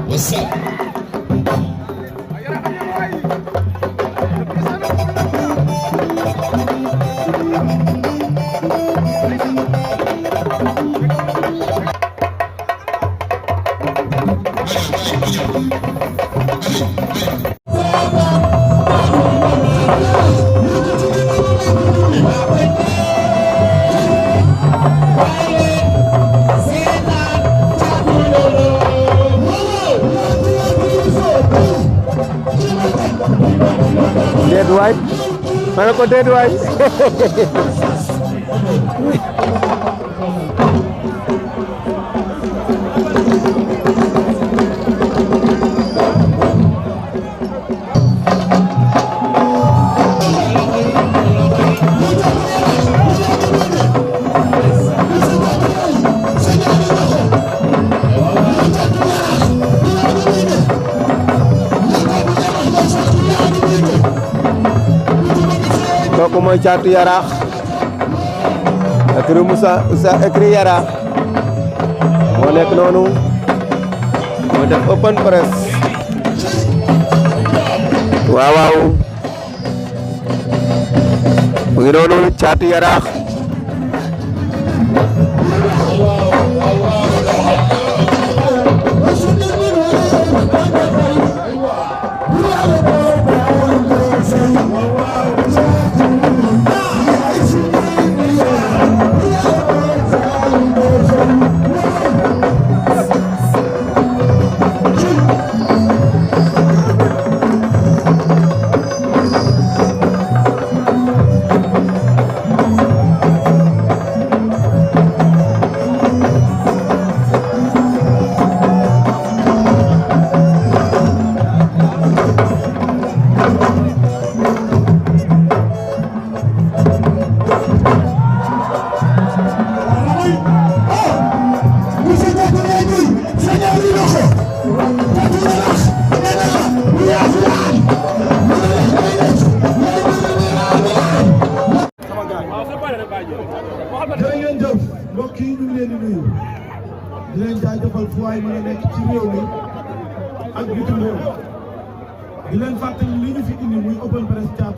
What's up? Dead white, mana ko dead white. Kooku mooy Thiatou Yarakh écurie écurie Yarakh moo nekk noonu moo def open press waaw waaw mu ngi noonu Thiatou Yarakh jërëjëf mbokk yi ñu ngi leen di nuyu di leen jaajëfal fu waay mën a nekk ci réew mi ak bitim réew di leen fàttali li ñu fi indi muy open press Thiatou